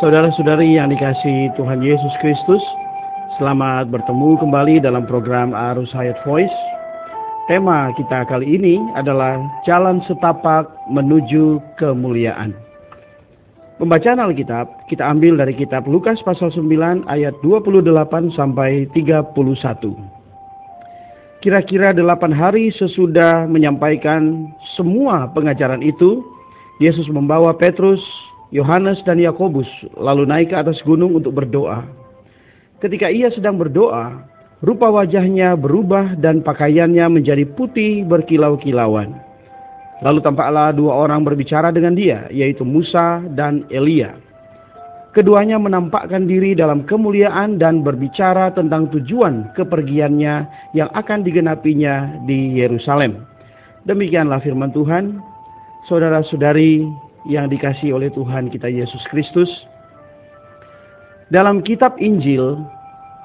Saudara-saudari yang dikasihi Tuhan Yesus Kristus, selamat bertemu kembali dalam program Arus Hayat Voice. Tema kita kali ini adalah Jalan Setapak Menuju Kemuliaan. Pembacaan Alkitab kita ambil dari kitab Lukas pasal 9 ayat 28 sampai 31. Kira-kira 8 hari sesudah menyampaikan semua pengajaran itu, Yesus membawa Petrus, Yohanes dan Yakobus lalu naik ke atas gunung untuk berdoa. Ketika ia sedang berdoa, rupa wajahnya berubah dan pakaiannya menjadi putih berkilau-kilauan. Lalu tampaklah dua orang berbicara dengan dia, yaitu Musa dan Elia. Keduanya menampakkan diri dalam kemuliaan dan berbicara tentang tujuan kepergiannya yang akan digenapinya di Yerusalem. Demikianlah firman Tuhan. Saudara-saudari yang dikasihi oleh Tuhan kita Yesus Kristus, dalam kitab Injil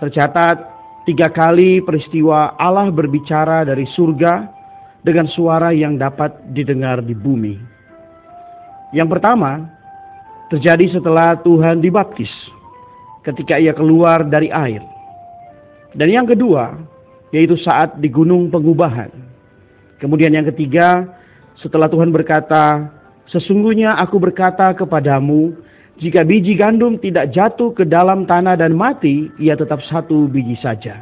tercatat 3 kali peristiwa Allah berbicara dari surga dengan suara yang dapat didengar di bumi. Yang pertama terjadi setelah Tuhan dibaptis, ketika ia keluar dari air. Dan yang kedua yaitu saat di Gunung Pengubahan. Kemudian yang ketiga setelah Tuhan berkata, "Sesungguhnya aku berkata kepadamu, jika biji gandum tidak jatuh ke dalam tanah dan mati, ia tetap 1 biji saja."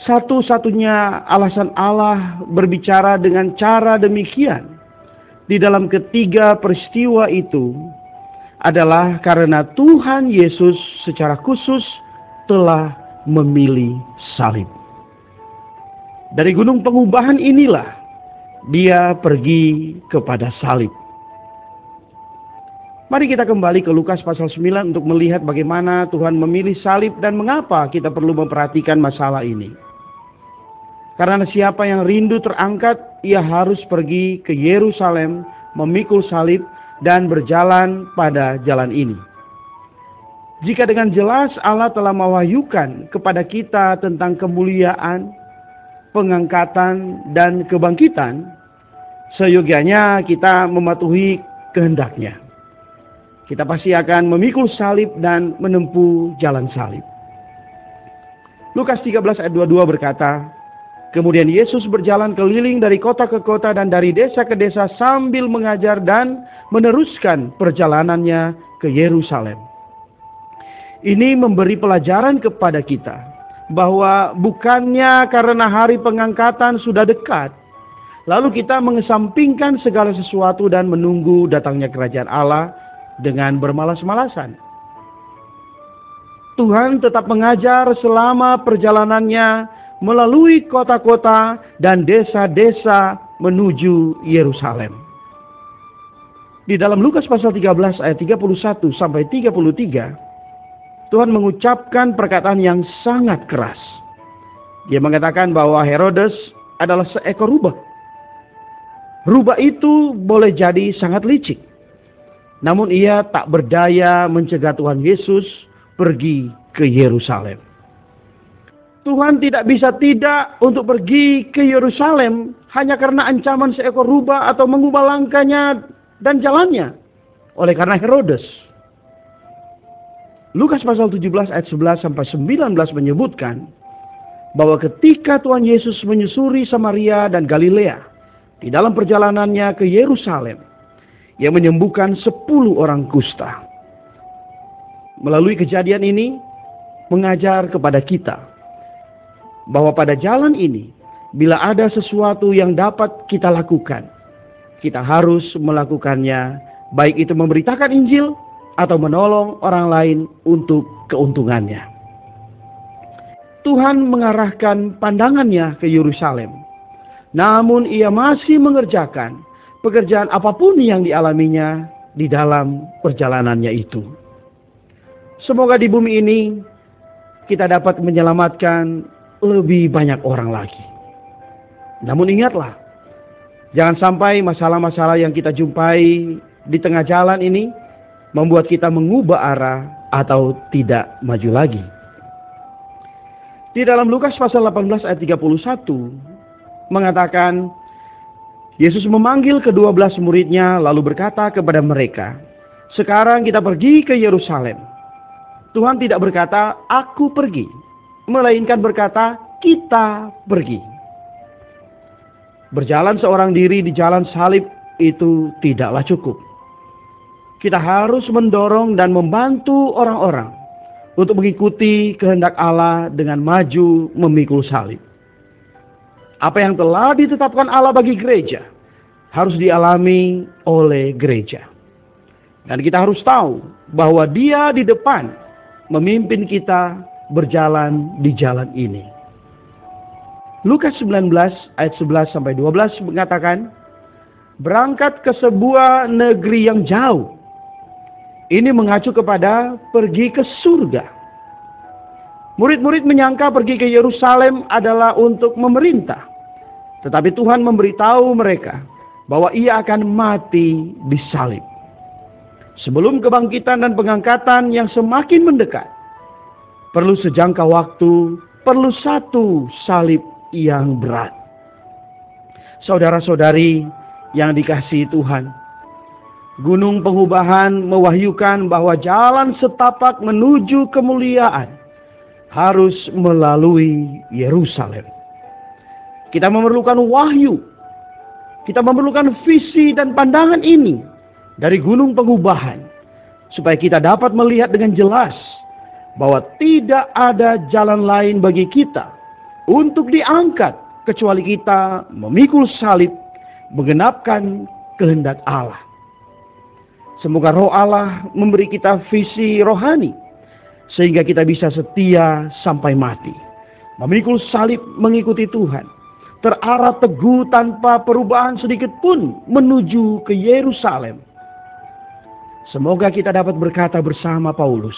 Satu-satunya alasan Allah berbicara dengan cara demikian di dalam ketiga peristiwa itu adalah karena Tuhan Yesus secara khusus telah memilih salib. Dari Gunung Pengubahan inilah dia pergi kepada salib. Mari kita kembali ke Lukas pasal 9 untuk melihat bagaimana Tuhan memilih salib dan mengapa kita perlu memperhatikan masalah ini. Karena siapa yang rindu terangkat, ia harus pergi ke Yerusalem, memikul salib dan berjalan pada jalan ini. Jika dengan jelas Allah telah mewahyukan kepada kita tentang kemuliaan, pengangkatan dan kebangkitan, seyogianya kita mematuhi kehendaknya. Kita pasti akan memikul salib dan menempuh jalan salib. Lukas 13 ayat 22 berkata, "Kemudian Yesus berjalan keliling dari kota ke kota dan dari desa ke desa sambil mengajar dan meneruskan perjalanannya ke Yerusalem." Ini memberi pelajaran kepada kita bahwa bukannya karena hari pengangkatan sudah dekat, lalu kita mengesampingkan segala sesuatu dan menunggu datangnya kerajaan Allah dengan bermalas-malasan. Tuhan tetap mengajar selama perjalanannya melalui kota-kota dan desa-desa menuju Yerusalem. Di dalam Lukas pasal 13 ayat 31 sampai 33, Tuhan mengucapkan perkataan yang sangat keras. Dia mengatakan bahwa Herodes adalah seekor rubah. Rubah itu boleh jadi sangat licik, namun ia tak berdaya mencegah Tuhan Yesus pergi ke Yerusalem. Tuhan tidak bisa tidak untuk pergi ke Yerusalem hanya karena ancaman seekor rubah atau mengubah langkahnya dan jalannya oleh karena Herodes. Lukas pasal 17 ayat 11 sampai 19 menyebutkan bahwa ketika Tuhan Yesus menyusuri Samaria dan Galilea, di dalam perjalanannya ke Yerusalem, ia menyembuhkan 10 orang kusta. Melalui kejadian ini mengajar kepada kita bahwa pada jalan ini, bila ada sesuatu yang dapat kita lakukan, kita harus melakukannya, baik itu memberitakan Injil atau menolong orang lain untuk keuntungannya. Tuhan mengarahkan pandangannya ke Yerusalem, namun ia masih mengerjakan pekerjaan apapun yang dialaminya di dalam perjalanannya itu. Semoga di bumi ini kita dapat menyelamatkan lebih banyak orang lagi. Namun ingatlah, jangan sampai masalah-masalah yang kita jumpai di tengah jalan ini membuat kita mengubah arah atau tidak maju lagi. Di dalam Lukas pasal 18 ayat 31 mengatakan, Yesus memanggil ke-12 muridnya lalu berkata kepada mereka, Sekarang kita pergi ke Yerusalem. Tuhan tidak berkata, aku pergi. Melainkan berkata, kita pergi. Berjalan seorang diri di jalan salib itu tidaklah cukup. Kita harus mendorong dan membantu orang-orang untuk mengikuti kehendak Allah dengan maju memikul salib. Apa yang telah ditetapkan Allah bagi gereja harus dialami oleh gereja. Dan kita harus tahu bahwa Dia di depan memimpin kita berjalan di jalan ini. Lukas 19 ayat 11-12 mengatakan, berangkat ke sebuah negeri yang jauh. Ini mengacu kepada pergi ke surga. Murid-murid menyangka pergi ke Yerusalem adalah untuk memerintah. Tetapi Tuhan memberitahu mereka bahwa Ia akan mati di salib. Sebelum kebangkitan dan pengangkatan yang semakin mendekat, perlu sejangka waktu, perlu satu salib yang berat. Saudara-saudari yang dikasihi Tuhan, Gunung Pengubahan mewahyukan bahwa jalan setapak menuju kemuliaan harus melalui Yerusalem. Kita memerlukan wahyu, kita memerlukan visi dan pandangan ini dari Gunung Pengubahan, supaya kita dapat melihat dengan jelas bahwa tidak ada jalan lain bagi kita untuk diangkat kecuali kita memikul salib, menggenapkan kehendak Allah. Semoga Roh Allah memberi kita visi rohani sehingga kita bisa setia sampai mati, memikul salib mengikuti Tuhan, terarah teguh tanpa perubahan sedikit pun menuju ke Yerusalem. Semoga kita dapat berkata bersama Paulus,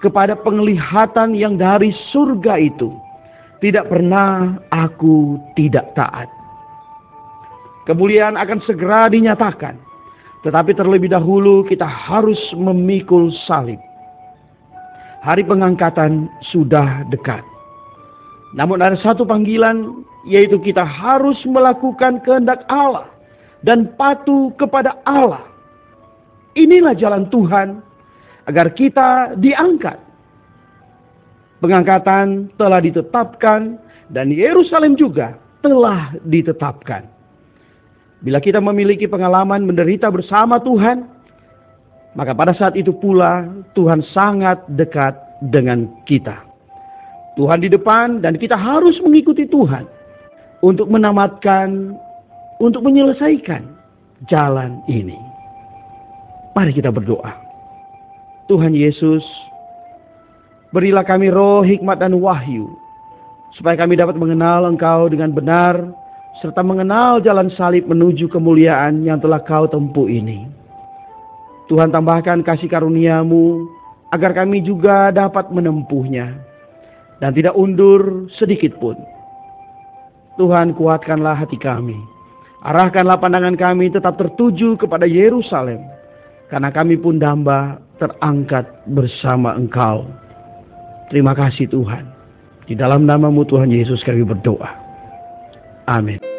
kepada penglihatan yang dari surga itu, tidak pernah aku tidak taat. Kemuliaan akan segera dinyatakan, tetapi terlebih dahulu kita harus memikul salib. Hari pengangkatan sudah dekat. Namun ada satu panggilan, yaitu kita harus melakukan kehendak Allah dan patuh kepada Allah. Inilah jalan Tuhan agar kita diangkat. Pengangkatan telah ditetapkan dan Yerusalem juga telah ditetapkan. Bila kita memiliki pengalaman menderita bersama Tuhan, maka pada saat itu pula Tuhan sangat dekat dengan kita. Tuhan di depan dan kita harus mengikuti Tuhan untuk menamatkan, untuk menyelesaikan jalan ini. Mari kita berdoa. Tuhan Yesus, berilah kami roh, hikmat dan wahyu, supaya kami dapat mengenal Engkau dengan benar, serta mengenal jalan salib menuju kemuliaan yang telah Kau tempuh ini. Tuhan, tambahkan kasih karunia-Mu, agar kami juga dapat menempuhnya, dan tidak undur sedikit pun. Tuhan, kuatkanlah hati kami, arahkanlah pandangan kami tetap tertuju kepada Yerusalem, karena kami pun damba terangkat bersama Engkau. Terima kasih Tuhan. Di dalam nama-Mu Tuhan Yesus kami berdoa. Amin.